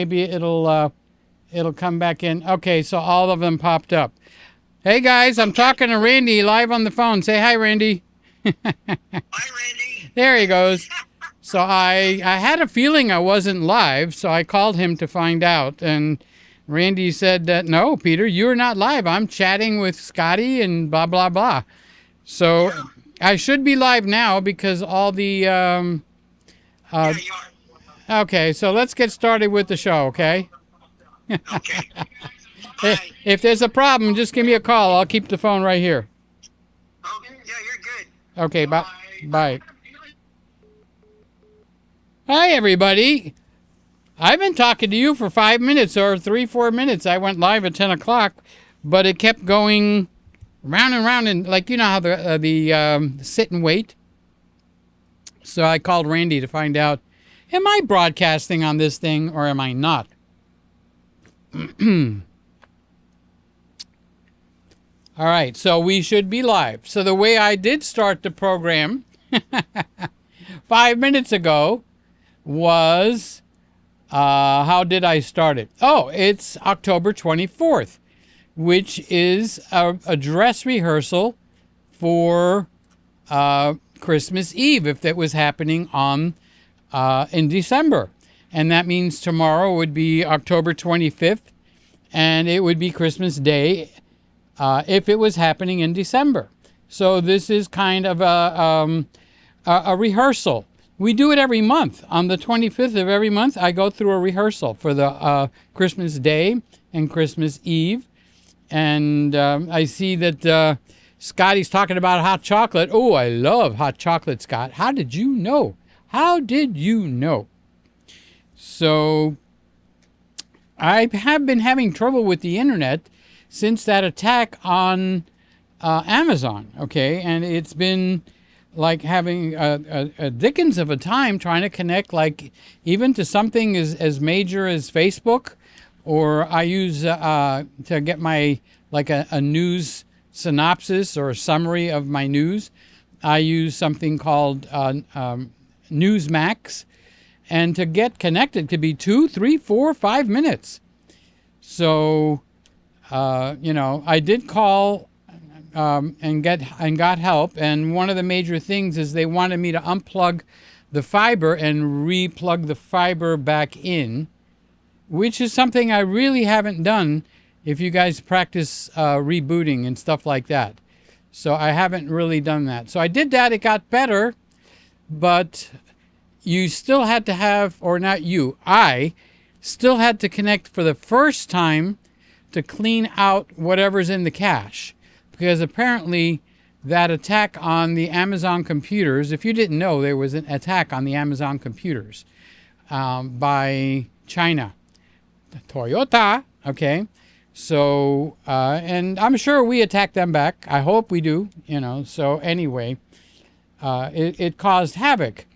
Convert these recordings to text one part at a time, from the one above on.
Maybe it'll come back in. Okay, so all of them popped up. Hey guys, I'm talking to Randy live on the phone. Say hi, Randy. Hi, Randy. There he goes. So I had a feeling I wasn't live, so I called him to find out. And Randy said that, no, Peter, you're not live. I'm chatting with Scotty and blah, blah, blah. So Yeah. I should be live now because all the... Yeah, you are. Okay, so let's get started with the show, okay? Okay. Bye. If there's a problem, just give me a call. I'll keep the phone right here. Oh, yeah, you're good. Okay, bye. Bye. Hi, everybody. I've been talking to you for 5 minutes or 3-4 minutes. I went live at 10 o'clock, but it kept going round and round, and like, you know how the sit and wait. So I called Randy to find out, am I broadcasting on this thing or am I not? All right, so we should be live. So the way I did start the program 5 minutes ago was, how did I start it? Oh, it's October 24th, which is a dress rehearsal for Christmas Eve, if that was happening on in December. And that means tomorrow would be October 25th, and it would be Christmas Day if it was happening in December. So this is kind of a rehearsal. We do it every month. On the 25th of every month, I go through a rehearsal for the Christmas Day and Christmas Eve. And I see that Scotty's talking about hot chocolate. Oh, I love hot chocolate, Scott. How did you know? How did you know? So I have been having trouble with the internet since that attack on Amazon, okay? And it's been like having a dickens of a time trying to connect, like even to something as major as Facebook, or I use to get my, like a news synopsis or a summary of my news, I use something called Newsmax, and to get connected could be 2, 3, 4, 5 minutes. So, you know, I did call and got help, and one of the major things is they wanted me to unplug the fiber and re-plug the fiber back in, which is something I really haven't done if you guys practice rebooting and stuff like that. So I haven't really done that. So I did that, it got better, but you still had to have, or not you, I still had to connect for the first time to clean out whatever's in the cache. Because apparently that attack on the Amazon computers, if you didn't know, there was an attack on the Amazon computers by China. Toyota, okay? So, and I'm sure we attacked them back. I hope we do, you know. So anyway, it caused havoc.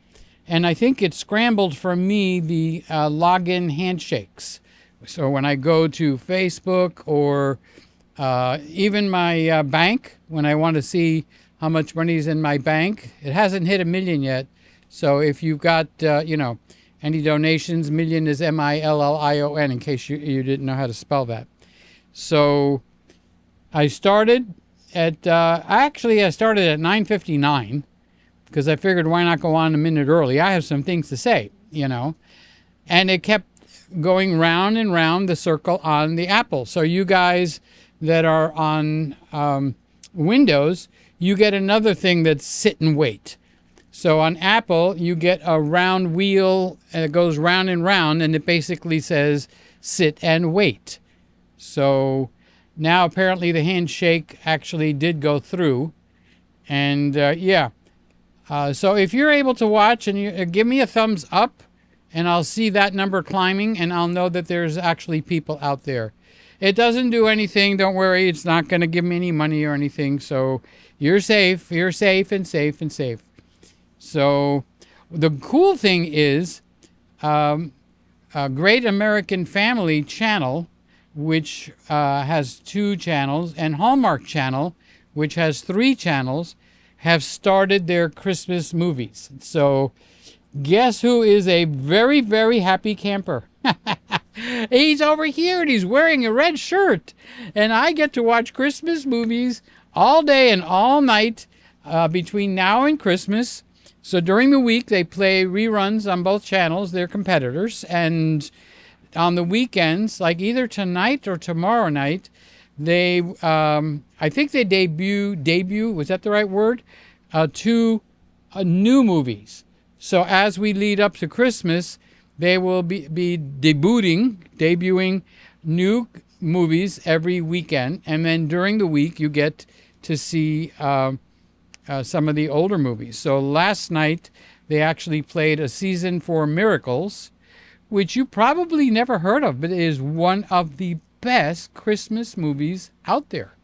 And I think it scrambled for me the login handshakes. So when I go to Facebook or even my bank, when I want to see how much money is in my bank, it hasn't hit 1 million yet. So if you've got, you know, any donations, million is M-I-L-L-I-O-N, in case you didn't know how to spell that. So I started at, actually I started at 9:59. Because I figured why not go on a minute early? I have some things to say, you know. And it kept going round and round the circle on the Apple. So you guys that are on Windows, you get another thing that's sit and wait. So on Apple, you get a round wheel, and it goes round and round, and it basically says sit and wait. So now apparently the handshake actually did go through. And yeah. So if you're able to watch, and you give me a thumbs up, and I'll see that number climbing, and I'll know that there's actually people out there. It doesn't do anything. Don't worry. It's not going to give me any money or anything. So you're safe. You're safe and safe and safe. So the cool thing is a Great American Family channel, which has 2 channels, and Hallmark channel, which has 3 channels, have started their Christmas movies. So guess who is a very, very happy camper? He's over here and he's wearing a red shirt. And I get to watch Christmas movies all day and all night between now and Christmas. So during the week, they play reruns on both channels. They're competitors. And on the weekends, like either tonight or tomorrow night, they, I think they debut, was that the right word? Two new movies. So as we lead up to Christmas, they will be debuting new movies every weekend. And then during the week, you get to see some of the older movies. So last night, they actually played A Season for Miracles, which you probably never heard of, but it is one of the best Christmas movies out there.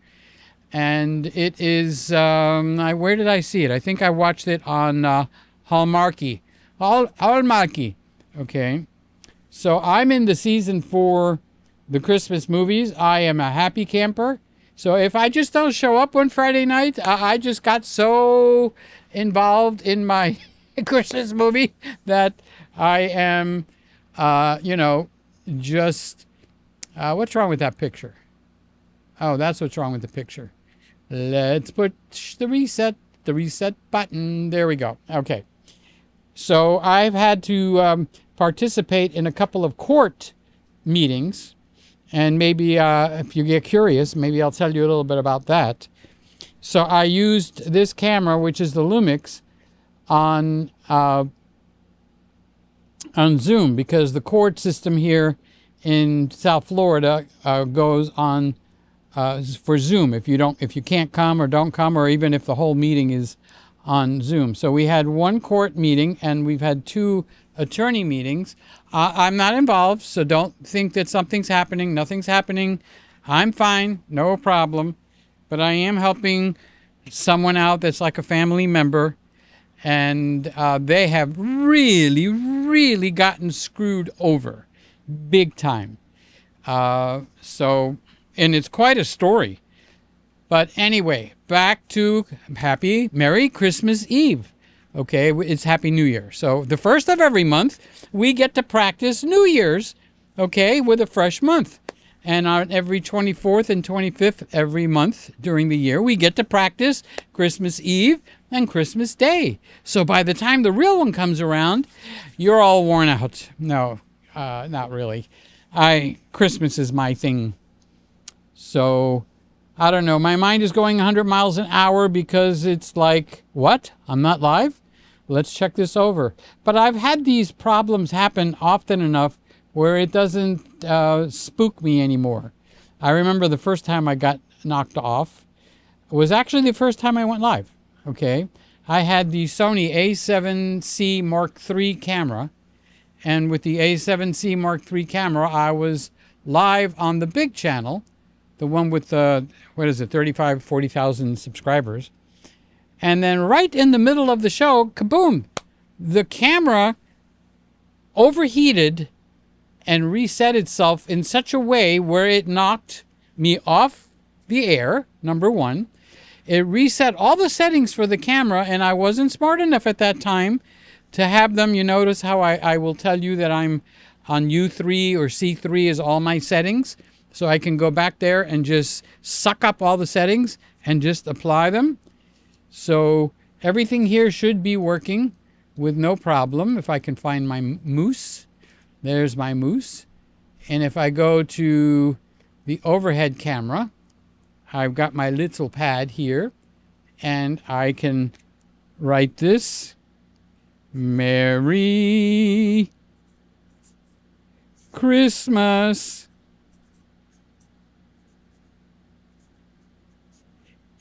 And it is, where did I see it? I think I watched it on Hallmarky. Okay. So I'm in the season for the Christmas movies. I am a happy camper. So if I just don't show up one Friday night, I just got so involved in my Christmas movie that I am, just, what's wrong with that picture? Oh, that's what's wrong with the picture. Let's put the reset button. There we go. Okay. So I've had to participate in a couple of court meetings. And maybe if you get curious, maybe I'll tell you a little bit about that. So I used this camera, which is the Lumix, on Zoom, because the court system here in South Florida goes on for Zoom. If you can't come or don't come, or even if the whole meeting is on Zoom. So we had one court meeting and we've had two attorney meetings. I'm not involved, so don't think that something's happening. Nothing's happening. I'm fine, no problem. But I am helping someone out that's like a family member, and they have really, really gotten screwed over, big time. And it's quite a story. But anyway, back to Merry Christmas Eve. Okay, it's Happy New Year. So the first of every month, we get to practice New Year's, okay, with a fresh month. And on every 24th and 25th every month during the year, we get to practice Christmas Eve and Christmas Day. So by the time the real one comes around, you're all worn out. No, not really. Christmas is my thing. So I don't know. My mind is going 100 miles an hour because it's like, what? I'm not live? Let's check this over. But I've had these problems happen often enough where it doesn't spook me anymore. I remember the first time I got knocked off was actually the first time I went live. Okay. I had the Sony A7c Mark II camera. And with the A7c Mark III camera, I was live on the big channel. The one with, 40,000 subscribers. And then right in the middle of the show, kaboom, the camera overheated and reset itself in such a way where it knocked me off the air, number one. It reset all the settings for the camera, and I wasn't smart enough at that time to have them. You notice how I will tell you that I'm on U3 or C3 is all my settings. So I can go back there and just suck up all the settings and just apply them. So everything here should be working with no problem. If I can find my moose, there's my moose. And if I go to the overhead camera, I've got my little pad here, and I can write this: Merry Christmas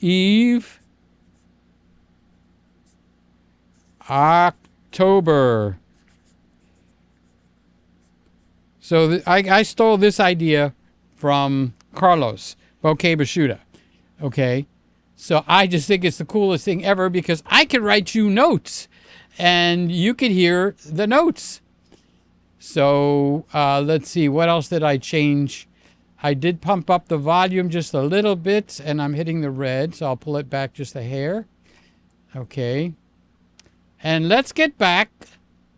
Eve, October. So I stole this idea from Carlos Bouquet Bashuda. Okay. So I just think it's the coolest thing ever because I could write you notes and you could hear the notes. So let's see. What else did I change? I did pump up the volume just a little bit and I'm hitting the red. So I'll pull it back just a hair. Okay. And let's get back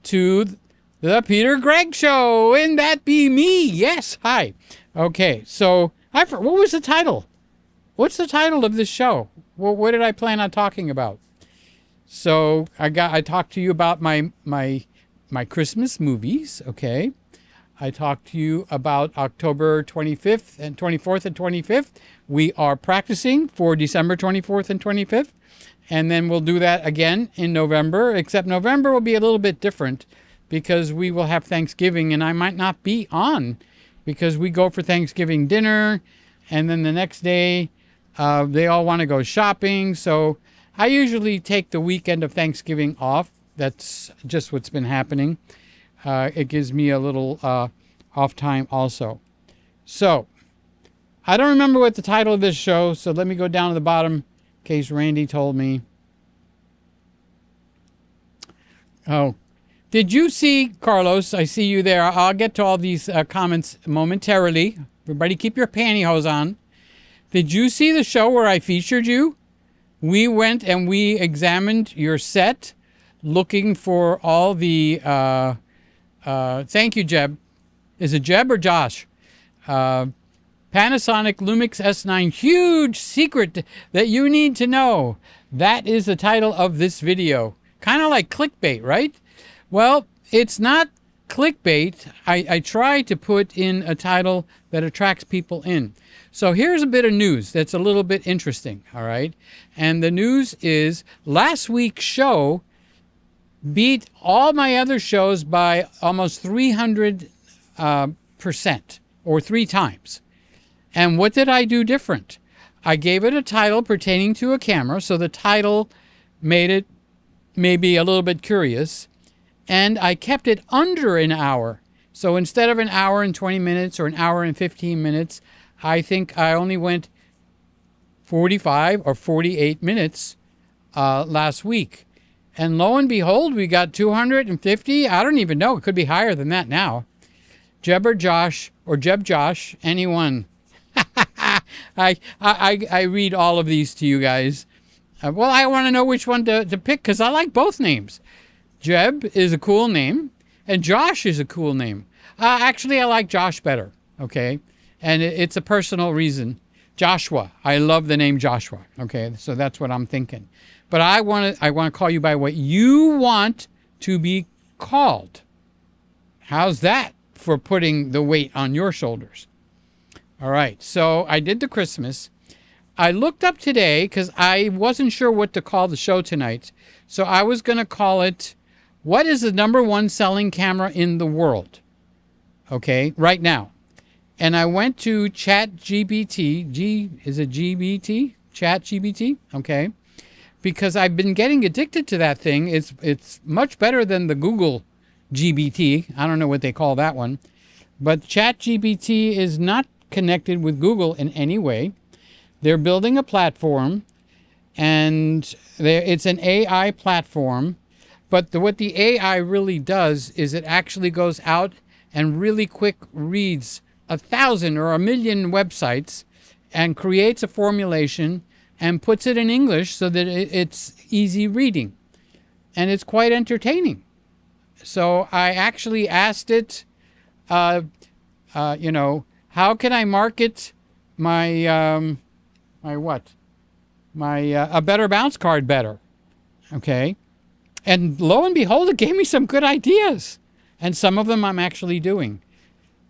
to The Peter Gregg Show, and that be me. Yes, hi. Okay, so what was the title? What's the title of this show? Well, what did I plan on talking about? So I talked to you about my Christmas movies. Okay, I talked to you about October 25th and 24th and 25th. We are practicing for December 24th and 25th. And then we'll do that again in November, except November will be a little bit different because we will have Thanksgiving and I might not be on because we go for Thanksgiving dinner and then the next day they all want to go shopping. So I usually take the weekend of Thanksgiving off. That's just what's been happening. It gives me a little off time also. So I don't remember what the title of this show, so let me go down to the bottom in case Randy told me. Oh, did you see, Carlos? I see you there. I'll get to all these comments momentarily. Everybody keep your pantyhose on. Did you see the show where I featured you? We went and we examined your set looking for all the... thank you, Jeb. Is it Jeb or Josh? Panasonic Lumix S9. Huge secret that you need to know. That is the title of this video. Kind of like clickbait, right? Well, it's not clickbait. I try to put in a title that attracts people in. So here's a bit of news that's a little bit interesting, all right? And the news is last week's show beat all my other shows by almost 300% or 3 times. And what did I do different? I gave it a title pertaining to a camera, so the title made it maybe a little bit curious, and I kept it under an hour. So instead of an hour and 20 minutes or an hour and 15 minutes, I think I only went 45 or 48 minutes last week. And lo and behold, we got 250. I don't even know. It could be higher than that now. Jeb or Josh, or Jeb Josh, anyone. I read all of these to you guys. Well, I want to know which one to pick because I like both names. Jeb is a cool name, and Josh is a cool name. Actually, I like Josh better, okay? And it's a personal reason. Joshua. I love the name Joshua, okay? So that's what I'm thinking. But I want to call you by what you want to be called. How's that for putting the weight on your shoulders? All right, so I did the Christmas. I looked up today because I wasn't sure what to call the show tonight. So I was going to call it, what is the #1 selling camera in the world? Okay, right now. And I went to ChatGPT. Is it GBT? ChatGPT? Okay. Because I've been getting addicted to that thing. It's much better than the Google GBT. I don't know what they call that one. But ChatGPT is not connected with Google in any way. They're building a platform, and it's an AI platform. But what the AI really does is it actually goes out and really quick reads 1,000 or 1,000,000 websites and creates a formulation and puts it in English so that it's easy reading. And it's quite entertaining. So I actually asked it, how can I market my, a better bounce card better? Okay. And lo and behold, it gave me some good ideas. And some of them I'm actually doing.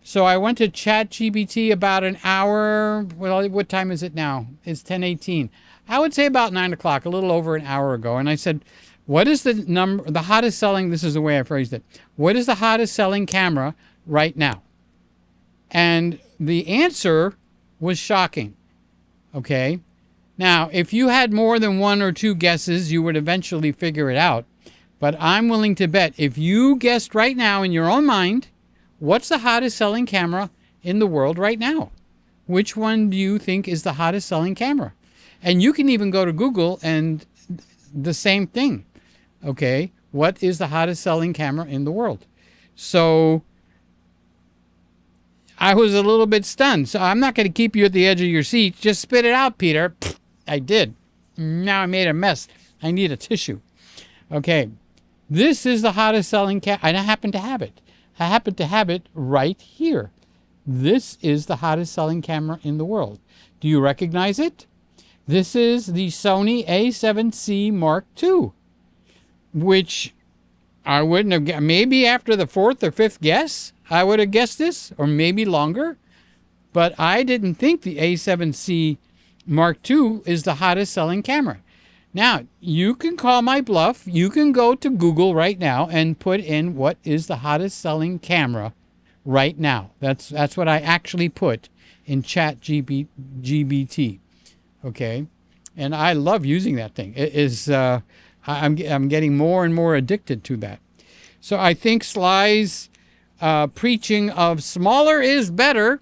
So I went to ChatGPT about an hour. Well, what time is it now? It's 10:18. I would say about 9 o'clock, a little over an hour ago. And I said, what is the hottest selling, this is the way I phrased it. What is the hottest selling camera right now? And the answer was shocking. Okay. Now, if you had more than 1 or 2 guesses, you would eventually figure it out. But I'm willing to bet if you guessed right now in your own mind, what's the hottest selling camera in the world right now? Which one do you think is the hottest selling camera? And you can even go to Google and the same thing. Okay, what is the hottest selling camera in the world? So I was a little bit stunned. So I'm not going to keep you at the edge of your seat. Just spit it out, Peter. I did. Now I made a mess. I need a tissue. Okay. This is the hottest selling camera, and I happen to have it. I happen to have it right here. This is the hottest selling camera in the world. Do you recognize it? This is the Sony A7c Mark II, which I wouldn't have, maybe after the fourth or fifth guess, I would have guessed this, or maybe longer. But I didn't think the A7c Mark II is the hottest selling camera. Now, you can call my bluff. You can go to Google right now and put in what is the hottest selling camera right now. That's what I actually put in ChatGPT. Okay, and I love using that thing. It is I'm getting more and more addicted to that. So I think Sly's preaching of smaller is better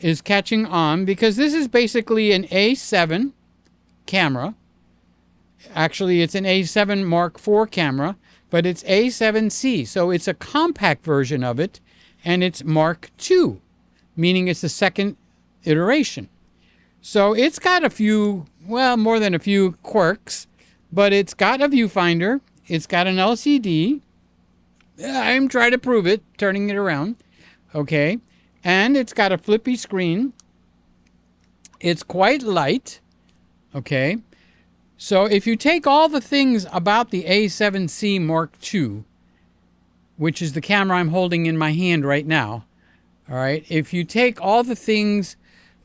is catching on, because this is basically an A7 camera. Actually, it's an A7 Mark IV camera, but it's A7C. So it's a compact version of it, and it's Mark II, meaning it's the second iteration. So it's got a few, well, more than a few quirks, but it's got a viewfinder. It's got an LCD. I'm trying to prove it, turning it around. Okay. And it's got a flippy screen. It's quite light. Okay. So if you take all the things about the A7c Mark II, which is the camera I'm holding in my hand right now, all right, if you take all the things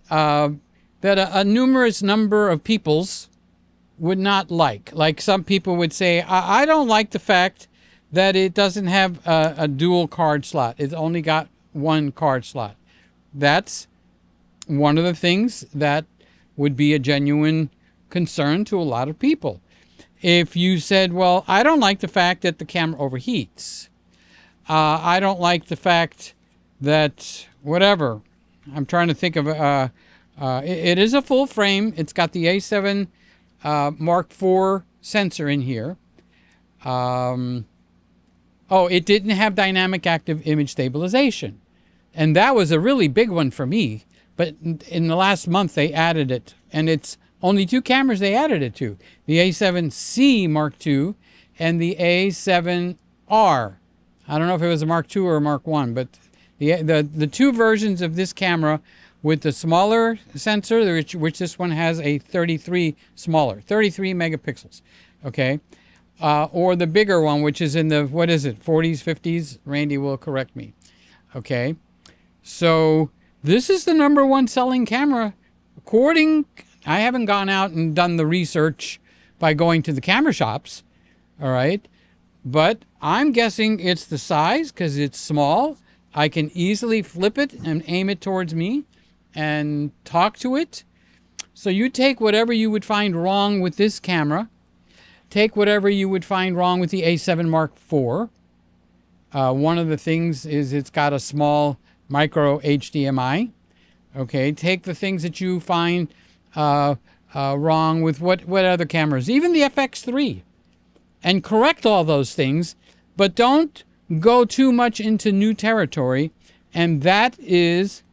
that a numerous number of peoples would not like some people would say, I don't like the fact that it doesn't have a dual card slot. It's only got one card slot. That's one of the things that would be a genuine concern to a lot of people. If you said, well, I don't like the fact that the camera overheats. I don't like the fact that whatever. I'm trying to think of, it is a full frame. It's got the A7 Mark IV sensor in here. Oh, it didn't have dynamic active image stabilization. And that was a really big one for me. But in the last month, they added it. And it's only two cameras they added it to. The A7c Mark II and the A7R. I don't know if it was a Mark II or a Mark I, but the two versions of this camera with the smaller sensor, which this one has a 33 megapixels, okay? Or the bigger one, which is in the, 40s, 50s? Randy will correct me, okay? So this is the #1 selling camera, according, I haven't gone out and done the research by going to the camera shops, all right? But I'm guessing it's the size, because it's small. I can easily flip it and aim it towards me and talk to it. So you take whatever you would find wrong with this camera, take whatever you would find wrong with the A7 Mark IV. One of the things is it's got a small micro HDMI. Okay, take the things that you find wrong with what other cameras, even the FX3, and correct all those things, but don't go too much into new territory, and that is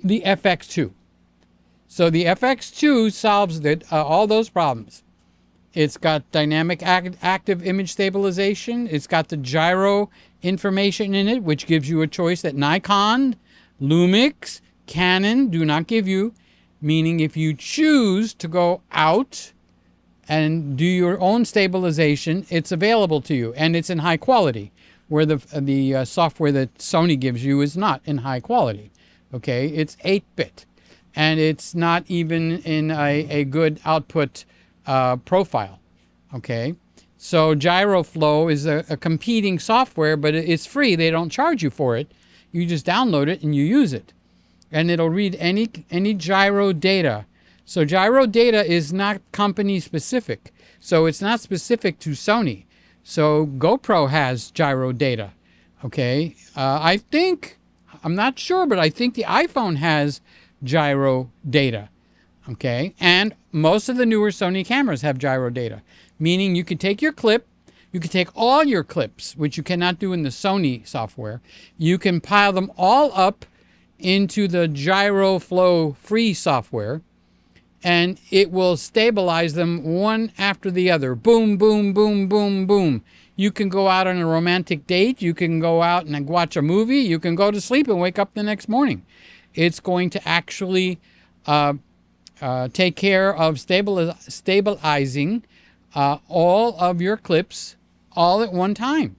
the FX2. So the FX2 solves all those problems. It's got dynamic active image stabilization. It's got the gyro information in it, which gives you a choice that Nikon, Lumix, Canon do not give you, meaning if you choose to go out and do your own stabilization, it's available to you, and it's in high quality, where the software that Sony gives you is not in high quality. Okay, it's 8-bit, and it's not even in a good output profile. Okay, so Gyroflow is a competing software, but it's free. They don't charge you for it. You just download it and you use it, and it'll read any gyro data. So gyro data is not company specific. So it's not specific to Sony. So GoPro has gyro data. Okay. I think, I'm not sure, but I think the iPhone has gyro data. Okay. And most of the newer Sony cameras have gyro data, meaning you can take your clip, you can take all your clips, which you cannot do in the Sony software. You can pile them all up into the Gyroflow free software, and it will stabilize them one after the other. Boom, boom, boom, boom, boom. You can go out on a romantic date. You can go out and watch a movie. You can go to sleep and wake up the next morning. It's going to actually take care of stabilizing all of your clips all at one time,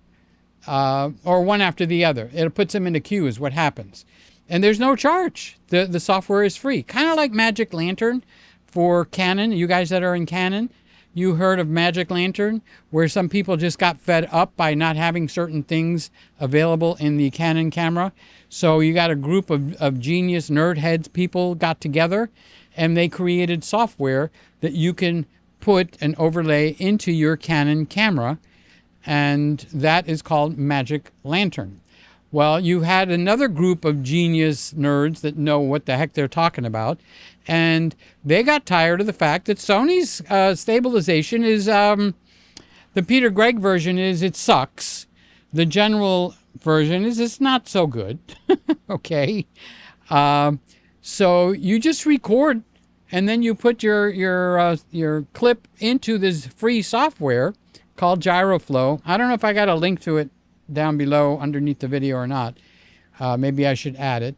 or one after the other. It puts them in a queue is what happens. And there's no charge. The software is free. Kind of like Magic Lantern for Canon. You guys that are in Canon, you heard of Magic Lantern, where some people just got fed up by not having certain things available in the Canon camera. So you got a group of genius nerd heads people got together, and they created software that you can put an overlay into your Canon camera, and that is called Magic Lantern. Well, you had another group of genius nerds that know what the heck they're talking about, and they got tired of the fact that Sony's stabilization is, the Peter Gregg version is it sucks. The general version is it's not so good. Okay. So you just record, and then you put your clip into this free software called Gyroflow. I don't know if I got a link to it down below underneath the video or not. Maybe I should add it.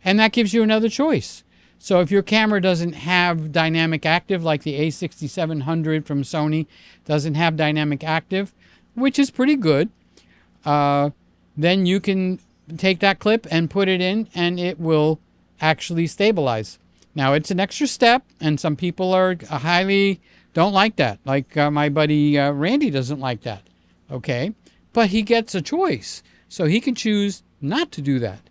And that gives you another choice. So if your camera doesn't have dynamic active, like the A6700 from Sony doesn't have dynamic active, which is pretty good, then you can take that clip and put it in, and it will actually stabilize. Now, it's an extra step, and some people are highly don't like that. Like my buddy Randy doesn't like that. Okay? But he gets a choice. So he can choose not to do that.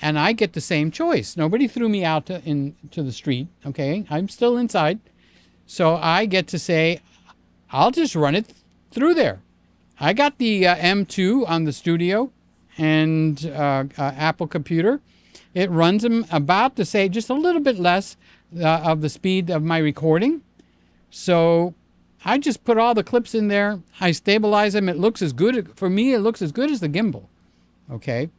And I get the same choice. Nobody threw me out into the street. Okay? I'm still inside. So I get to say, I'll just run it through there. I got the M2 on the Studio and Apple computer. It runs them about to say just a little bit less of the speed of my recording. So I just put all the clips in there. I stabilize them. It looks as good, for me, it looks as good as the gimbal. Okay.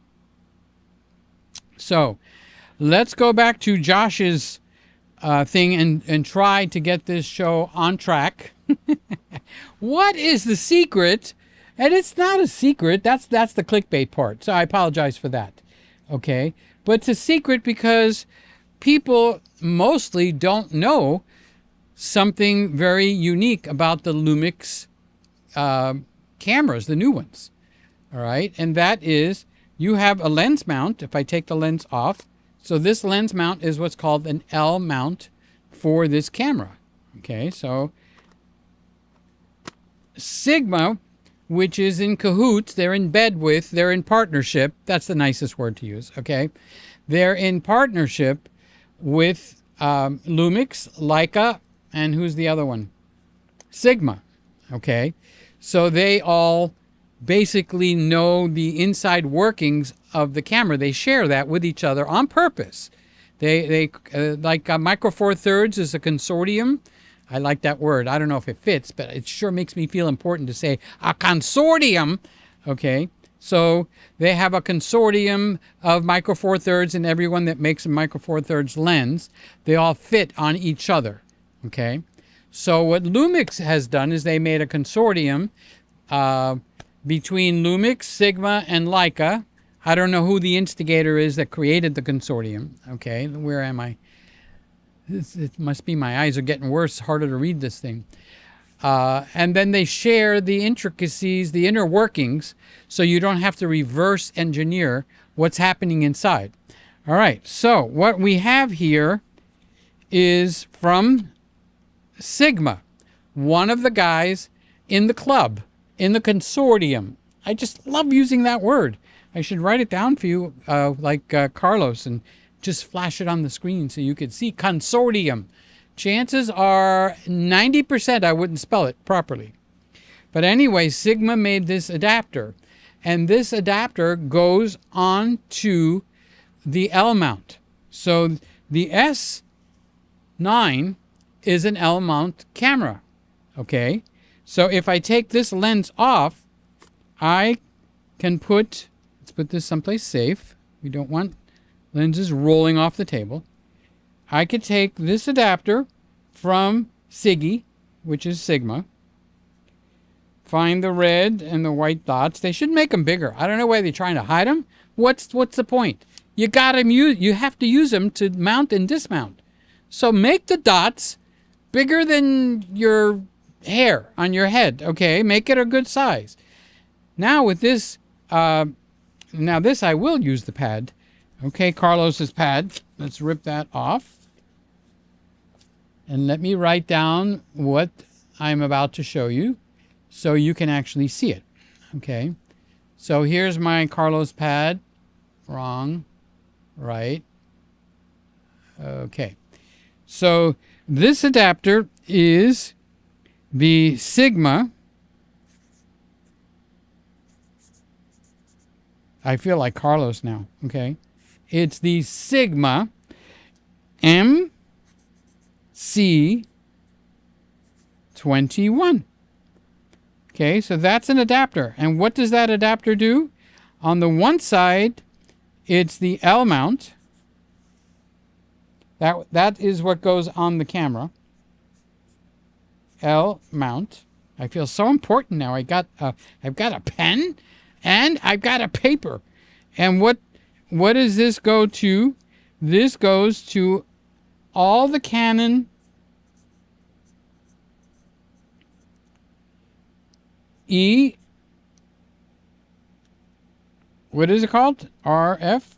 So let's go back to Josh's thing and try to get this show on track. What is the secret? And it's not a secret. That's the clickbait part. So I apologize for that. Okay. But it's a secret because people mostly don't know something very unique about the Lumix cameras, the new ones. All right. And that is you have a lens mount. If I take the lens off. So this lens mount is what's called an L mount for this camera. Okay. So Sigma, which is in cahoots, they're in bed with, they're in partnership. That's the nicest word to use. Okay. They're in partnership with Lumix, Leica, and who's the other one? Sigma. Okay. So they all basically know the inside workings of the camera. They share that with each other on purpose. They like Micro Four Thirds is a consortium. I like that word. I don't know if it fits, but it sure makes me feel important to say a consortium. Okay. So they have a consortium of Micro Four Thirds, and everyone that makes a Micro Four Thirds lens, they all fit on each other. Okay. So what Lumix has done is they made a consortium between Lumix, Sigma, and Leica. I don't know who the instigator is that created the consortium. Okay. Where am I? It must be my eyes are getting worse, harder to read this thing. And then they share the intricacies, the inner workings, so you don't have to reverse engineer what's happening inside. All right, so what we have here is from Sigma, one of the guys in the club, in the consortium. I just love using that word. I should write it down for you like Carlos and just flash it on the screen so you could see consortium. Chances are 90% I wouldn't spell it properly. But anyway, Sigma made this adapter. And this adapter goes on to the L mount. So the S9 is an L mount camera. Okay? So if I take this lens off, I can put, let's put this someplace safe. We don't want lenses rolling off the table. I could take this adapter from Siggy, which is Sigma, find the red and the white dots. They should make them bigger. I don't know why they're trying to hide them. What's the point? You have to use them to mount and dismount. So make the dots bigger than your hair on your head, okay? Make it a good size. Now with this, I will use the pad. Okay, Carlos's pad. Let's rip that off. And let me write down what I'm about to show you so you can actually see it. Okay, so here's my Carlos pad. Wrong, right. Okay, so this adapter is the Sigma. I feel like Carlos now, okay. It's the Sigma MC21. Okay, so that's an adapter. And what does that adapter do? On the one side, it's the L mount. That is what goes on the camera. L mount. I feel so important now. I've got a pen and I've got a paper. And what does this go to? This goes to all the Canon what is it called? EF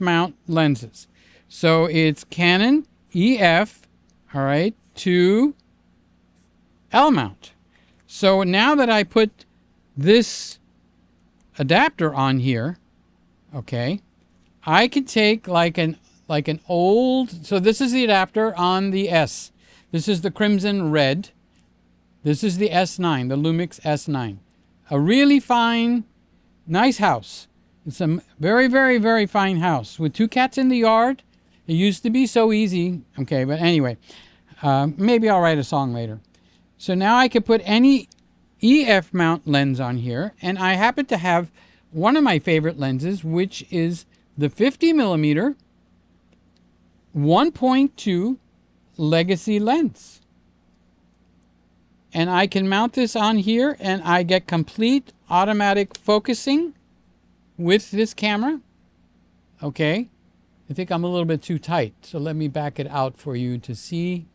mount lenses. So it's Canon EF, all right, to L mount. So now that I put this adapter on here, okay, I could take like an old, so this is the adapter on the S. This is the crimson red. This is the S9, the Lumix S9. A really fine, nice house. It's a very, very, very fine house with 2 cats in the yard. It used to be so easy. Okay, but anyway, maybe I'll write a song later. So now I could put any EF mount lens on here, and I happen to have one of my favorite lenses, which is the 50mm 1.2 Legacy lens. And I can mount this on here and I get complete automatic focusing with this camera. Okay. I think I'm a little bit too tight, so let me back it out for you to see.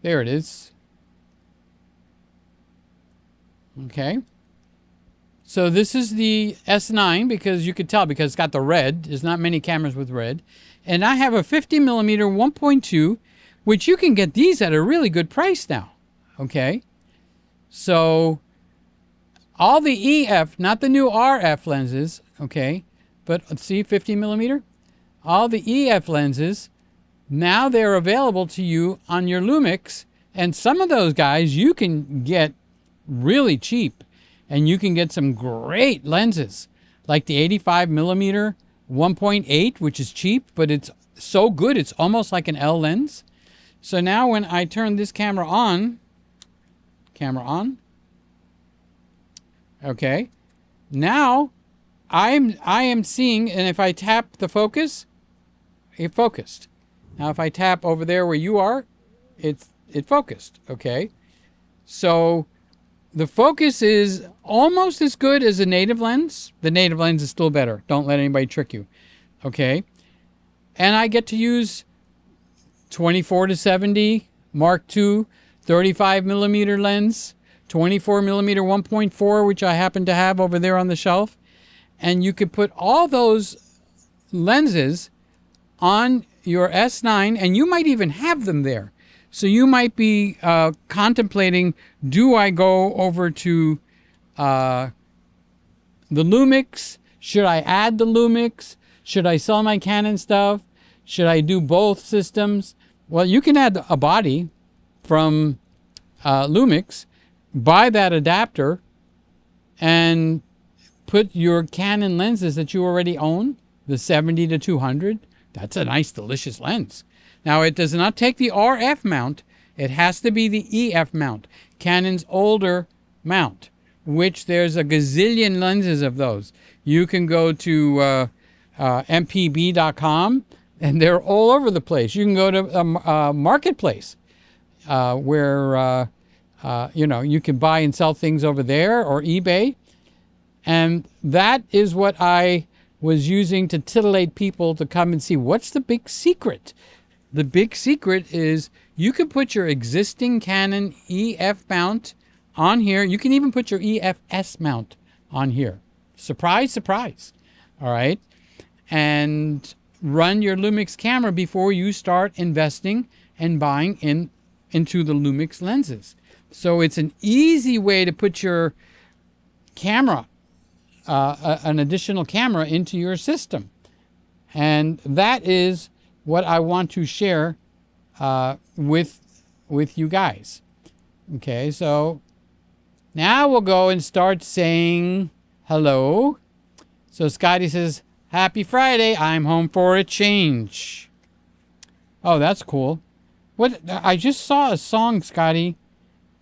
There it is. Okay. So this is the S9 because you could tell because it's got the red. There's not many cameras with red. And I have a 50mm 1.2, which you can get these at a really good price now. Okay. So all the EF, not the new RF lenses, okay, but let's see, 50mm. All the EF lenses, now they're available to you on your Lumix. And some of those guys you can get really cheap. And you can get some great lenses, like the 85mm 1.8, which is cheap, but it's so good, it's almost like an L lens. So now when I turn this camera on, okay, now I am seeing, and if I tap the focus, it focused. Now if I tap over there where you are, it focused, okay? So the focus is almost as good as a native lens. The native lens is still better. Don't let anybody trick you. Okay. And I get to use 24-70 Mark II, 35mm lens, 24mm 1.4, which I happen to have over there on the shelf. And you could put all those lenses on your S9, and you might even have them there. So you might be contemplating, do I go over to the Lumix? Should I add the Lumix? Should I sell my Canon stuff? Should I do both systems? Well, you can add a body from Lumix, buy that adapter, and put your Canon lenses that you already own, the 70-200. That's a nice, delicious lens. Now, it does not take the RF mount. It has to be the EF mount, Canon's older mount, which there's a gazillion lenses of those. You can go to mpb.com and they're all over the place. You can go to a marketplace where you know, you can buy and sell things over there, or eBay. And that is what I was using to titillate people to come and see what's the big secret. The big secret is you can put your existing Canon EF mount on here. You can even put your EFS mount on here. Surprise, surprise. All right. And run your Lumix camera before you start investing and buying into the Lumix lenses. So it's an easy way to put your camera, an additional camera into your system. And that is what I want to share with you guys. Okay, so now we'll go and start saying hello. So Scotty says, happy Friday, I'm home for a change. Oh, that's cool. What? I just saw a song, Scotty.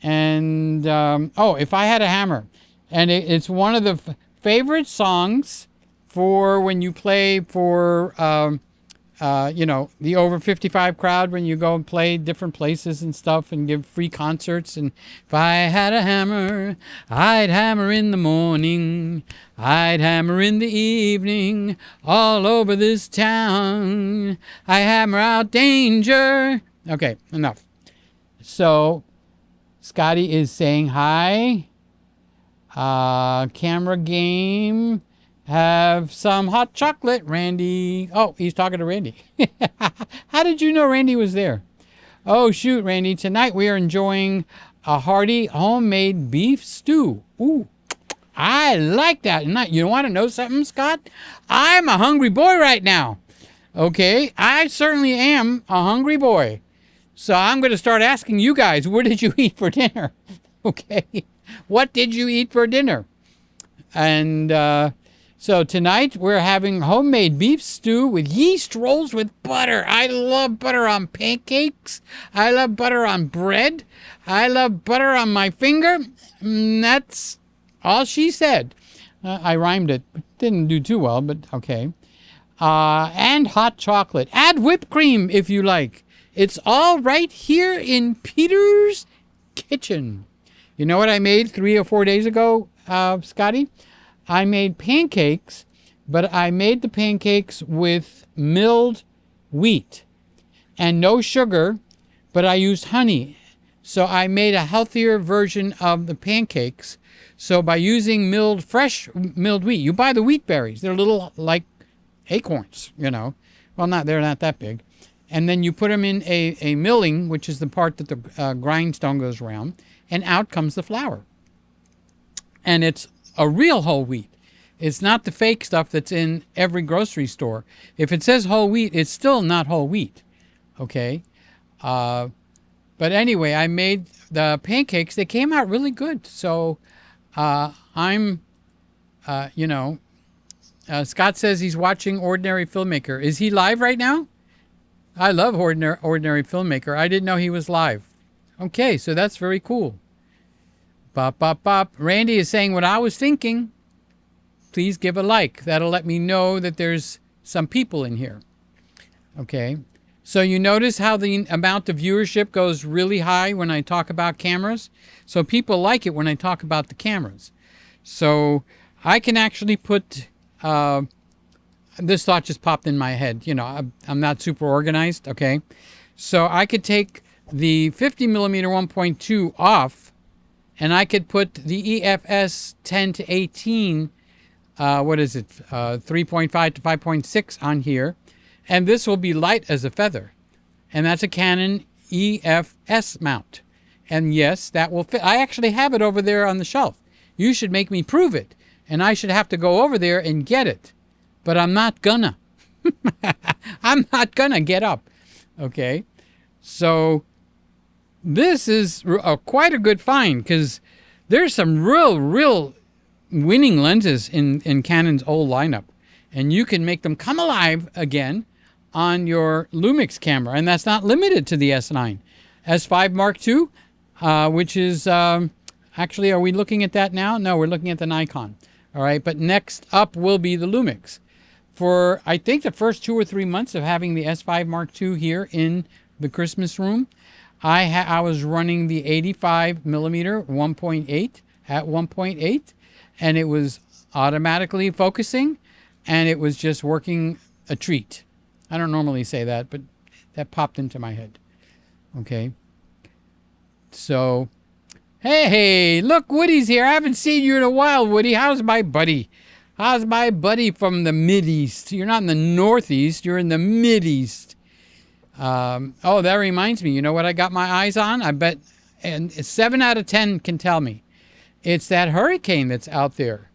And, oh, If I Had a Hammer. And it's one of the favorite songs for when you play for, you know, the over 55 crowd, when you go and play different places and stuff and give free concerts. And if I had a hammer, I'd hammer in the morning, I'd hammer in the evening, all over this town, I hammer out danger. Okay, enough. So Scotty is saying hi. Camera game. Have some hot chocolate, Randy. Oh, he's talking to Randy. How did you know Randy was there? Oh, shoot, Randy. Tonight we are enjoying a hearty homemade beef stew. Ooh, I like that. You want to know something, Scott? I'm a hungry boy right now. Okay, I certainly am a hungry boy. So I'm going to start asking you guys, what did you eat for dinner? Okay, what did you eat for dinner? And so tonight we're having homemade beef stew with yeast rolls with butter. I love butter on pancakes. I love butter on bread. I love butter on my finger. That's all she said. I rhymed it. Didn't do too well, but okay. And hot chocolate. Add whipped cream if you like. It's all right here in Peter's kitchen. You know what I made 3 or 4 days ago, Scotty? I made pancakes, but I made the pancakes with milled wheat and no sugar, but I used honey. So I made a healthier version of the pancakes. So by using fresh milled wheat, you buy the wheat berries. They're little like acorns, you know. Well, they're not that big. And then you put them in a milling, which is the part that the grindstone goes around, and out comes the flour. And it's a real whole wheat. It's not the fake stuff that's in every grocery store. If it says whole wheat, it's still not whole wheat. Okay? But anyway, I made the pancakes. They came out really good. So I'm, you know, Scott says he's watching Ordinary Filmmaker. Is he live right now? I love Ordinary Filmmaker. I didn't know he was live. Okay, so that's very cool. Bop, bop, bop. Randy is saying what I was thinking. Please give a like. That'll let me know that there's some people in here. Okay. So you notice how the amount of viewership goes really high when I talk about cameras? So people like it when I talk about the cameras. So I can actually put... this thought just popped in my head. You know, I'm not super organized, okay? So I could take the 50 millimeter 1.2 off, and I could put the EFS 10 to 18, 3.5 to 5.6 on here, and this will be light as a feather. And that's a Canon EFS mount. And yes, that will fit. I actually have it over there on the shelf. You should make me prove it, and I should have to go over there and get it. But I'm not gonna. I'm not gonna get up. Okay? So this is quite a good find, because there's some real winning lenses in Canon's old lineup. And you can make them come alive again on your Lumix camera. And that's not limited to the S9. S5 Mark II, which is... actually, are we looking at that now? No, we're looking at the Nikon. All right, but next up will be the Lumix. for, I think, the first 2 or 3 months of having the S5 Mark II here in the Christmas room, I was running the 85 millimeter 1.8 at 1.8, and it was automatically focusing, and it was just working a treat. I don't normally say that, but that popped into my head. Okay. So, hey, look, Woody's here. I haven't seen you in a while, Woody. How's my buddy? How's my buddy from the Mideast? You're not in the Northeast. You're in the Mideast. Oh, that reminds me. You know what I got my eyes on? I bet, and 7 out of 10 can tell me. It's that hurricane that's out there.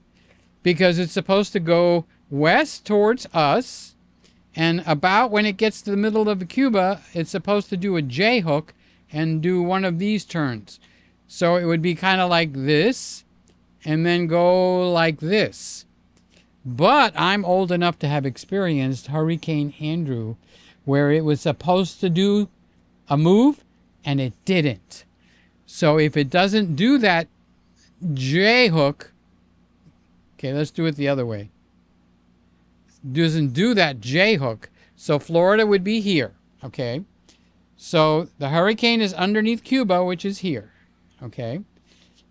Because it's supposed to go west towards us. And about when it gets to the middle of Cuba, it's supposed to do a J hook and do one of these turns. So it would be kind of like this and then go like this. But I'm old enough to have experienced Hurricane Andrew, where it was supposed to do a move and it didn't. So if it doesn't do that J hook, okay, let's do it the other way. Doesn't do that J hook. So Florida would be here, okay? So the hurricane is underneath Cuba, which is here, okay?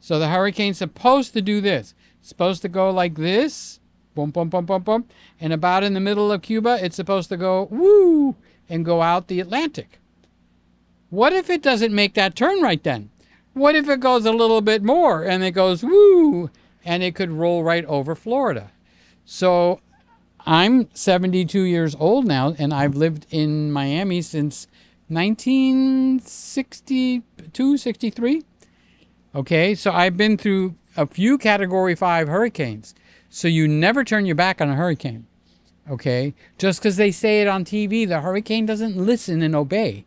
So the hurricane's supposed to do this. It's supposed to go like this, boom, boom, boom, boom, boom. And about in the middle of Cuba, it's supposed to go woo and go out the Atlantic. What if it doesn't make that turn right then? What if it goes a little bit more and it goes woo and it could roll right over Florida? So I'm 72 years old now, and I've lived in Miami since 1962, 63. Okay, so I've been through a few Category 5 hurricanes. So you never turn your back on a hurricane. Okay, just because they say it on TV, the hurricane doesn't listen and obey.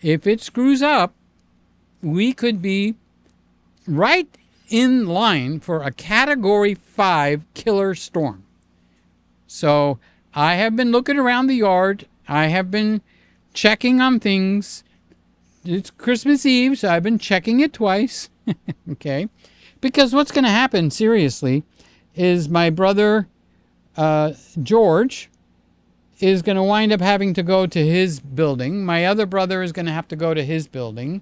If it screws up, we could be right in line for a Category 5 killer storm. So I have been looking around the yard. I have been checking on things. It's Christmas Eve, so I've been checking it twice. Okay. Because what's going to happen, seriously, is my brother, George, is going to wind up having to go to his building. My other brother is going to have to go to his building.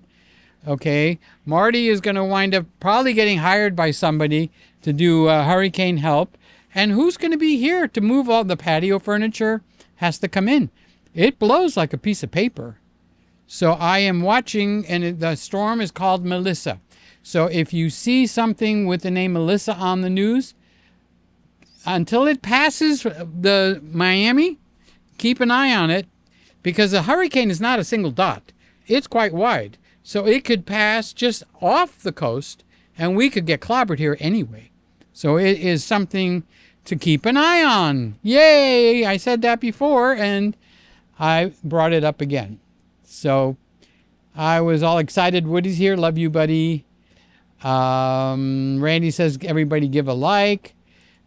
Okay. Marty is going to wind up probably getting hired by somebody to do hurricane help. And who's going to be here to move all the patio furniture? Has to come in. It blows like a piece of paper. So I am watching, and the storm is called Melissa. So if you see something with the name Melissa on the news, until it passes the Miami, keep an eye on it, because a hurricane is not a single dot. It's quite wide. So it could pass just off the coast, and we could get clobbered here anyway. So it is something to keep an eye on. Yay! I said that before, and I brought it up again. So I was all excited. Woody's here. Love you, buddy. Randy says, everybody give a like.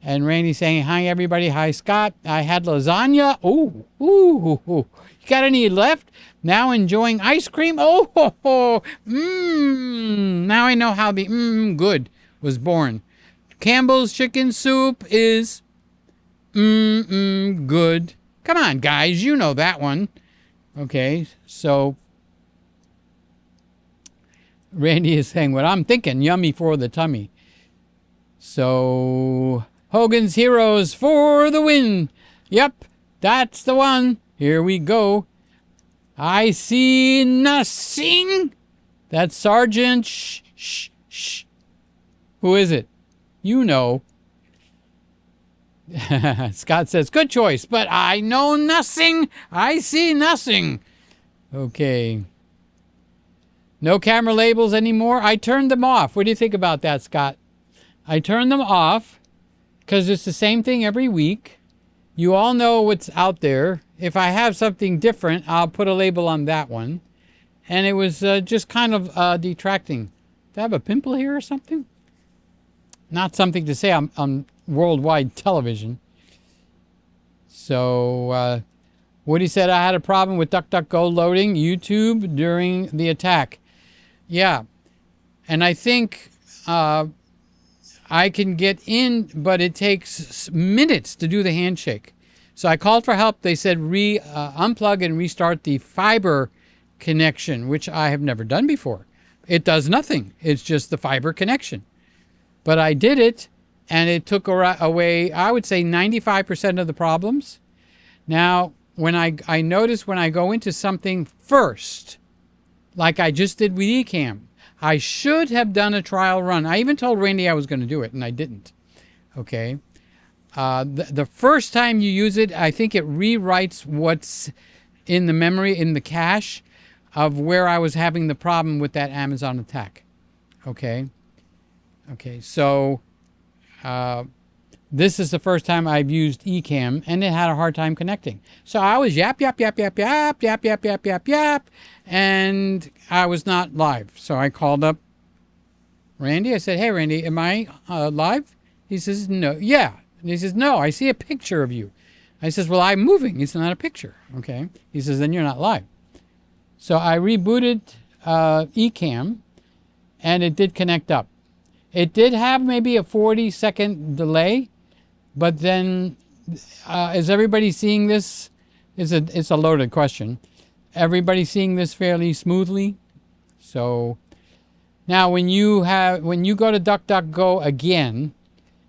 And Randy saying, hi, everybody. Hi, Scott. I had lasagna. Ooh. You got any left? Now enjoying ice cream. Oh. Now I know how the good was born. Campbell's chicken soup is good. Come on, guys. You know that one. Okay, so Randy is saying what I'm thinking. Yummy for the tummy. So Hogan's Heroes for the win. Yep, that's the one. Here we go. I see nothing. That's Sergeant Shh. Who is it? You know. Scott says, good choice, but I know nothing. I see nothing. Okay. No camera labels anymore. I turned them off. What do you think about that, Scott? I turned them off because it's the same thing every week. You all know what's out there. If I have something different, I'll put a label on that one. And it was just kind of detracting. Do I have a pimple here or something? Not something to say on worldwide television. So, Woody said I had a problem with DuckDuckGo loading YouTube during the attack. Yeah, and I think I can get in, but it takes minutes to do the handshake. So I called for help. They said unplug and restart the fiber connection, which I have never done before. It does nothing. It's just the fiber connection. But I did it, and it took away, I would say, 95% of the problems. Now, when I notice when I go into something first, like I just did with Ecamm, I should have done a trial run. I even told Randy I was going to do it, and I didn't. Okay. The first time you use it, I think it rewrites what's in the memory, in the cache of where I was having the problem with that Amazon attack. Okay. Okay. So this is the first time I've used Ecamm, and it had a hard time connecting. So I was yap, and I was not live. So I called up Randy. I said, hey, Randy, am I live? He says, no. Yeah. And he says, no, I see a picture of you. I says, well, I'm moving. It's not a picture. Okay. He says, then you're not live. So I rebooted Ecamm, and it did connect up. It did have maybe a 40-second delay, but then is everybody seeing this? It's a loaded question. Everybody seeing this fairly smoothly? So now when you go to DuckDuckGo again,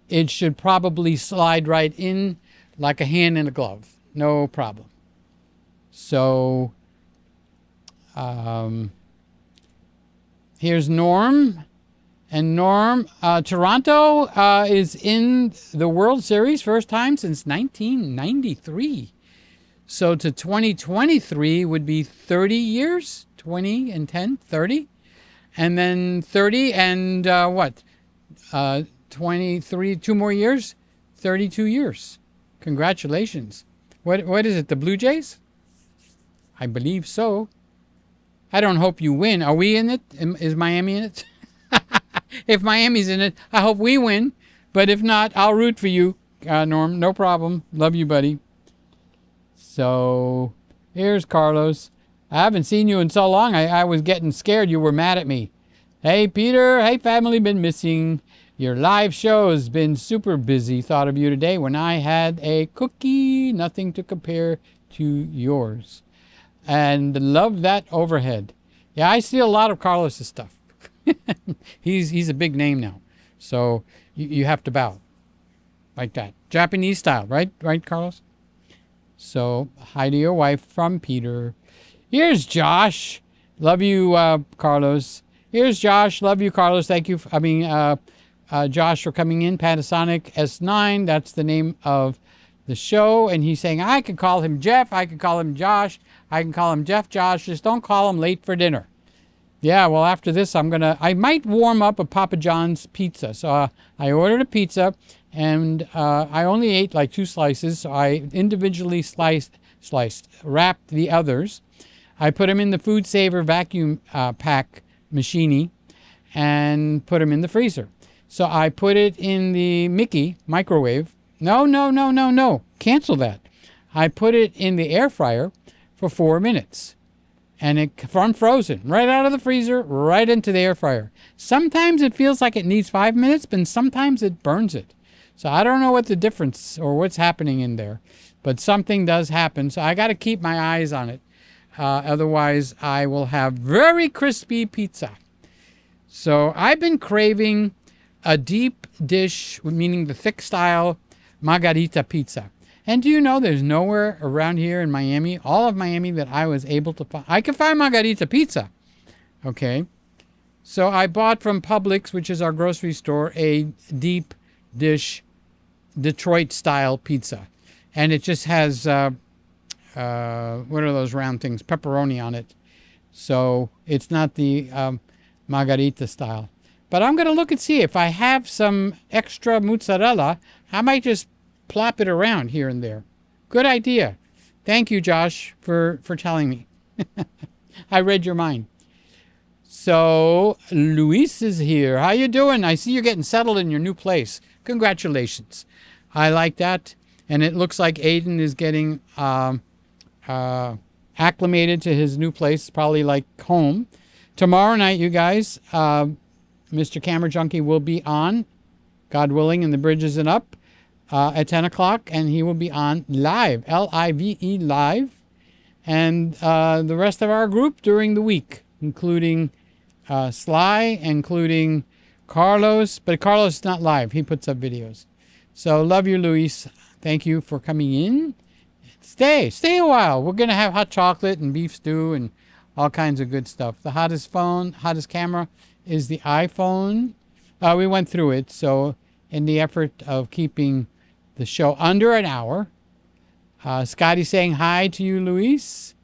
it should probably slide right in like a hand in a glove. No problem. So here's Norm. And Norm, Toronto is in the World Series first time since 1993. So to 2023 would be 30 years, 20 and 10, 30. And then 30 and 23, 2 more years, 32 years. Congratulations. What is it, the Blue Jays? I believe so. I don't hope you win. Are we in it? Is Miami in it? If Miami's in it, I hope we win. But if not, I'll root for you, Norm. No problem. Love you, buddy. So here's Carlos. I haven't seen you in so long. I was getting scared you were mad at me. Hey, Peter. Hey, family. Been missing. Your live show has been super busy. Thought of you today when I had a cookie. Nothing to compare to yours. And love that overhead. Yeah, I steal a lot of Carlos's stuff. He's a big name now. So you have to bow. Like that. Japanese style, right? Right, Carlos? So, hi to your wife from Peter. Here's Josh. Love you, Carlos. Here's Josh. Love you, Carlos. Thank you. Josh for coming in. Panasonic S9. That's the name of the show. And he's saying, I could call him Jeff. I could call him Josh. I can call him Jeff Josh. Just don't call him late for dinner. Yeah, well, after this, I might warm up a Papa John's pizza. So I ordered a pizza, and I only ate like 2 slices. So I individually wrapped the others. I put them in the Food Saver vacuum pack machine and put them in the freezer. So I put it in the Mickey microwave. No. Cancel that. I put it in the air fryer for 4 minutes. And it from frozen, right out of the freezer, right into the air fryer. Sometimes it feels like it needs 5 minutes, but sometimes it burns it. So I don't know what the difference or what's happening in there, but something does happen. So I got to keep my eyes on it. Otherwise, I will have very crispy pizza. So I've been craving a deep dish, meaning the thick style margarita pizza. And do you know there's nowhere around here in Miami, all of Miami, that I was able to find. I can find margarita pizza. Okay. So I bought from Publix, which is our grocery store, a deep dish Detroit style pizza. And it just has, what are those round things? Pepperoni on it. So it's not the margarita style. But I'm going to look and see if I have some extra mozzarella. I might just plop it around here and there. Good idea. Thank you, Josh, for telling me. I read your mind. So Luis is here. How you doing? I see you're getting settled in your new place. Congratulations. I like that. And it looks like Aiden is getting acclimated to his new place, probably like home. Tomorrow night, you guys, Mr. Camera Junkie will be on, God willing, and the bridge isn't up. at 10 o'clock, and he will be on live, L-I-V-E, live, and the rest of our group during the week, including Sly, including Carlos, but Carlos is not live. He puts up videos. So love you, Luis. Thank you for coming in. Stay a while. We're going to have hot chocolate and beef stew and all kinds of good stuff. The hottest camera is the iPhone. We went through it, so in the effort of keeping the show under an hour, Scotty saying hi to you, Luis.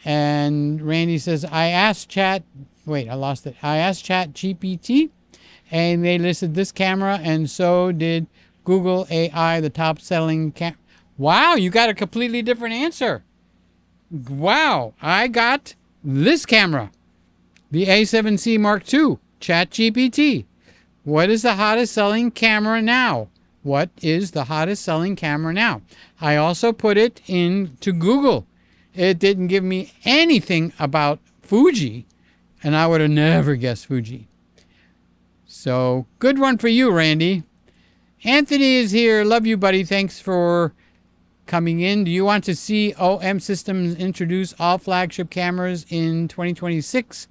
And Randy says, I asked Chat GPT, and they listed this camera, and so did Google AI, the top selling camera. Wow, you got a completely different answer. Wow, I got this camera, the A7c Mark II, Chat GPT. What is the hottest selling camera now? What is the hottest selling camera now? I also put it into Google. It didn't give me anything about Fuji, and I would have never guessed Fuji. So, good one for you, Randy. Anthony is here. Love you, buddy. Thanks for coming in. Do you want to see OM Systems introduce all flagship cameras in 2026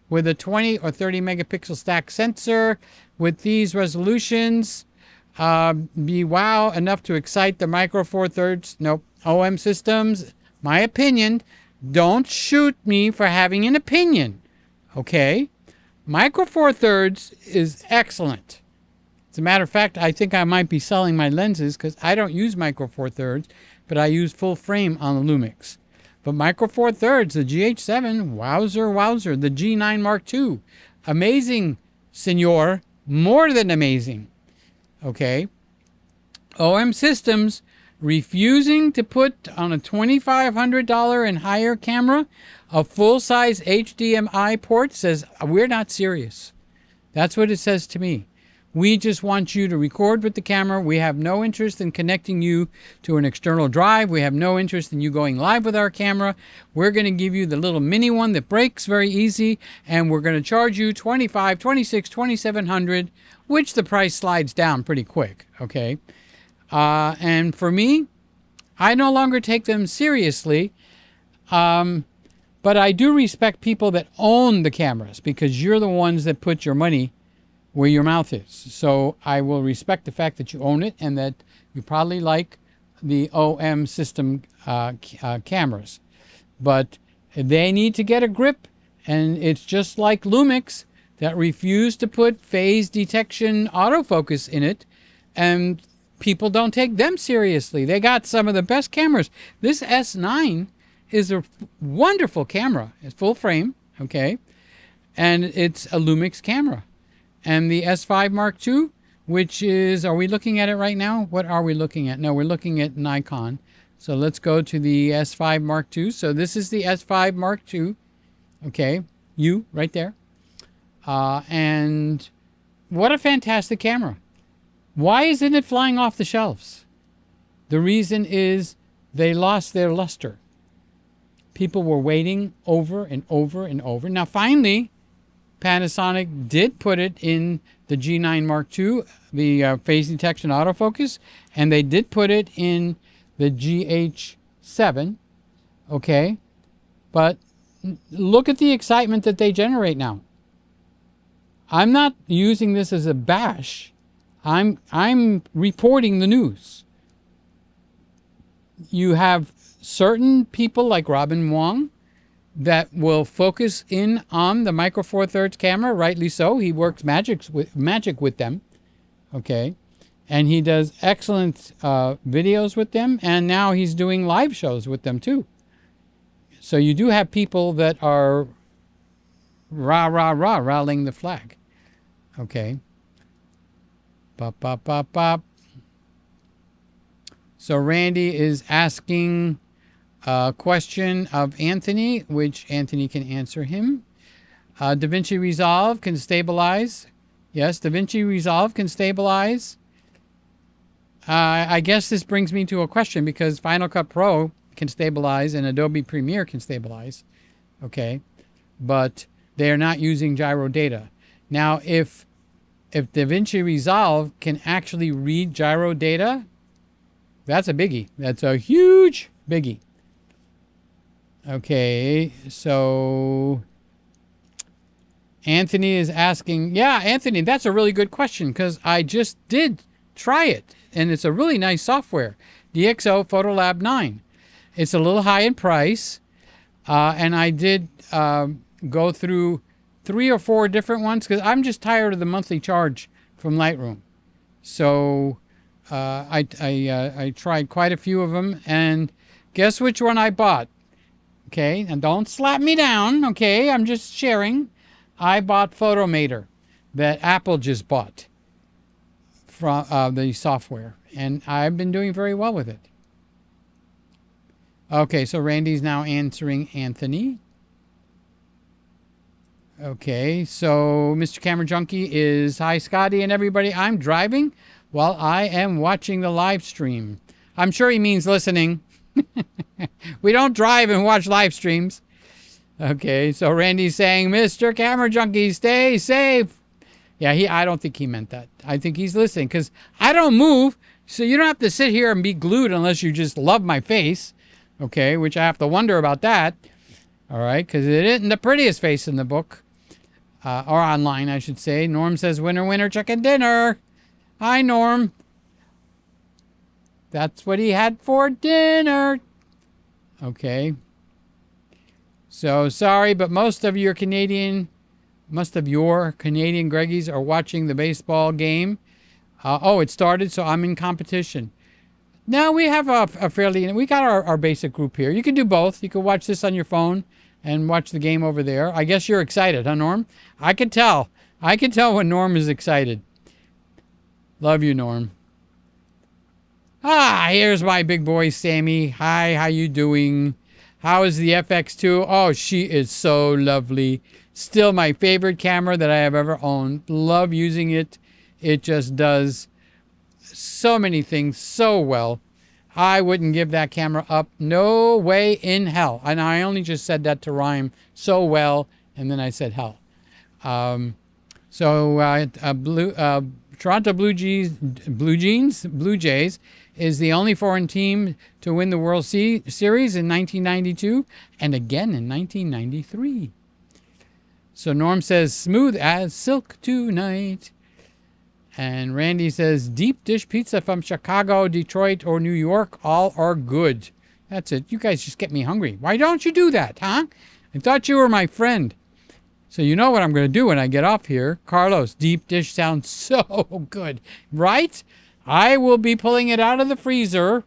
with a 20 or 30 megapixel stack sensor with these resolutions? Be wow enough to excite the Micro Four Thirds? Nope. OM Systems, my opinion. Don't shoot me for having an opinion. Okay? Micro Four Thirds is excellent. As a matter of fact, I think I might be selling my lenses because I don't use Micro Four Thirds, but I use full frame on the Lumix. But Micro Four Thirds, the GH7, wowzer. The G9 Mark II, amazing, senor, more than amazing. Okay. OM Systems refusing to put on a $2,500 and higher camera a full-size HDMI port says, we're not serious. That's what it says to me. We just want you to record with the camera. We have no interest in connecting you to an external drive. We have no interest in you going live with our camera. We're going to give you the little mini one that breaks very easy, and we're going to charge you $2,500, $2,600, $2,700, which the price slides down pretty quick, okay? And for me, I no longer take them seriously, but I do respect people that own the cameras because you're the ones that put your money where your mouth is. So I will respect the fact that you own it and that you probably like the OM system cameras. But they need to get a grip, and it's just like Lumix that refused to put phase detection autofocus in it, and people don't take them seriously. They got some of the best cameras. This S9 is a wonderful camera. It's full frame, okay? And it's a Lumix camera. And the S5 Mark II, which is, are we looking at it right now? What are we looking at? No, we're looking at Nikon. So let's go to the S5 Mark II. So this is the S5 Mark II. Okay, right there. And what a fantastic camera. Why isn't it flying off the shelves? The reason is they lost their luster. People were waiting over and over and over. Now, finally, Panasonic did put it in the G9 Mark II, the phase detection autofocus, and they did put it in the GH7, okay? But look at the excitement that they generate now. I'm not using this as a bash. I'm reporting the news. You have certain people like Robin Wong that will focus in on the Micro Four Thirds camera, rightly so. He works magic with them, okay? And he does excellent videos with them, and now he's doing live shows with them too. So you do have people that are rallying the flag, okay? Bop, bop, bop, bop. So Randy is asking a question of Anthony, which Anthony can answer him. DaVinci Resolve can stabilize. Yes, DaVinci Resolve can stabilize. I guess this brings me to a question because Final Cut Pro can stabilize and Adobe Premiere can stabilize. Okay, but they are not using gyro data. Now, if if DaVinci Resolve can actually read gyro data, that's a biggie. That's a huge biggie. Okay, so Anthony is asking, yeah, Anthony, that's a really good question because I just did try it and it's a really nice software, DxO PhotoLab 9. It's a little high in price, and I did go through 3 or 4 different ones because I'm just tired of the monthly charge from Lightroom. So I tried quite a few of them, and guess which one I bought? Okay, and don't slap me down, okay? I'm just sharing. I bought Photomator that Apple just bought from the software, and I've been doing very well with it. Okay, so Randy's now answering Anthony. Okay, so Mr. Camera Junkie is, hi Scotty and everybody, I'm driving while I am watching the live stream. I'm sure he means listening. We don't drive and watch live streams. Okay, so Randy's saying, Mr. Camera Junkie, stay safe. Yeah, I don't think he meant that. I think he's listening because I don't move, so you don't have to sit here and be glued unless you just love my face. Okay, which I have to wonder about that. All right, because it isn't the prettiest face in the book. Or online, I should say. Norm says, winner, winner, chicken dinner. Hi, Norm. That's what he had for dinner. Okay. So, sorry, but most of your Canadian Greggies are watching the baseball game. Oh, it started, so I'm in competition. Now we have we got our basic group here. You can do both. You can watch this on your phone and watch the game over there. I guess you're excited, huh, Norm? I can tell. I can tell when Norm is excited. Love you, Norm. Ah, here's my big boy, Sammy. Hi, how you doing? How is the FX2? Oh, she is so lovely. Still my favorite camera that I have ever owned. Love using it. It just does so many things so well. I wouldn't give that camera up. No way in hell. And I only just said that to rhyme so well, and then I said hell. Toronto Blue Jays is the only foreign team to win the World Series in 1992 and again in 1993. So Norm says, smooth as silk tonight. And Randy says, deep dish pizza from Chicago, Detroit, or New York, all are good. That's it. You guys just get me hungry. Why don't you do that, huh? I thought you were my friend. So you know what I'm going to do when I get off here. Carlos, deep dish sounds so good, right? I will be pulling it out of the freezer.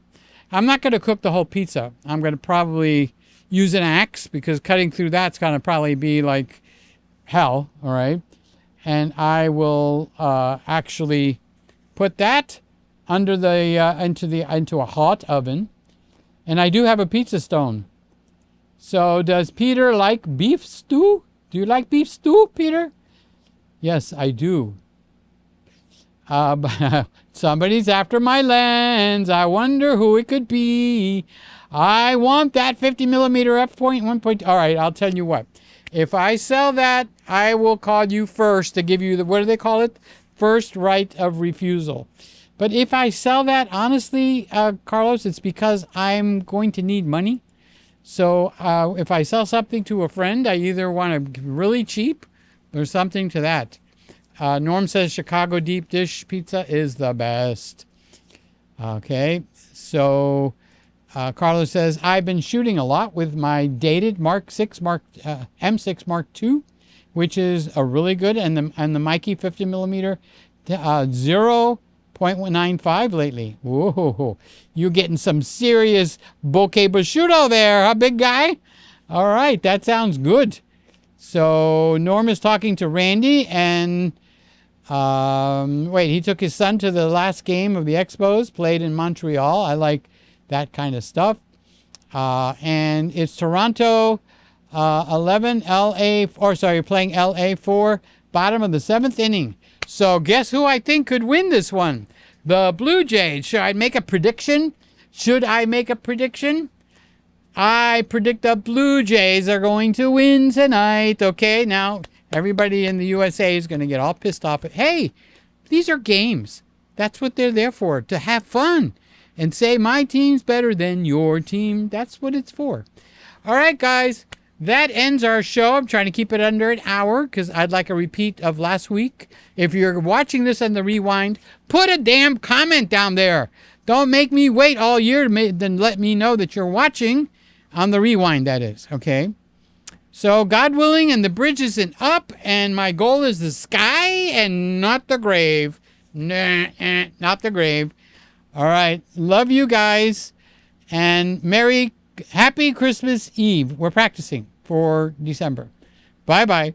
I'm not going to cook the whole pizza. I'm going to probably use an axe because cutting through that's going to probably be like hell, all right? And I will actually put that under into a hot oven. And I do have a pizza stone. So does Peter like beef stew? Do you like beef stew, Peter? Yes, I do. Somebody's after my lens. I wonder who it could be. I want that 50 millimeter f1.1. All right, I'll tell you what. If I sell that, I will call you first to give you the, what do they call it? First right of refusal. But if I sell that, honestly, Carlos, it's because I'm going to need money. So if I sell something to a friend, I either want to really cheap or something to that. Norm says Chicago deep dish pizza is the best. Okay, so Carlos says, I've been shooting a lot with my dated M6 Mark II, which is a really good, and the Mikey 50 millimeter 0.95 lately. Whoa, you're getting some serious bokeh prosciutto there, huh, big guy? All right, that sounds good. So Norm is talking to Randy, and he took his son to the last game of the Expos, played in Montreal. I like that kind of stuff. And it's Toronto 11, playing LA 4, bottom of the 7th inning. So guess who I think could win this one? The Blue Jays. Should I make a prediction? I predict the Blue Jays are going to win tonight. Okay, now everybody in the USA is going to get all pissed off. Hey, These are games. That's what they're there for, to have fun and say my team's better than your team. That's what it's for. All right, guys, that ends our show. I'm trying to keep it under an hour because I'd like a repeat of last week. If you're watching this on the rewind, put a damn comment down there. Don't make me wait all year to then let me know that you're watching on the rewind, that is, okay? So, God willing, and the bridge isn't up, and my goal is the sky and not the grave. Nah, not the grave. All right. Love you guys. And happy Christmas Eve. We're practicing for December. Bye-bye.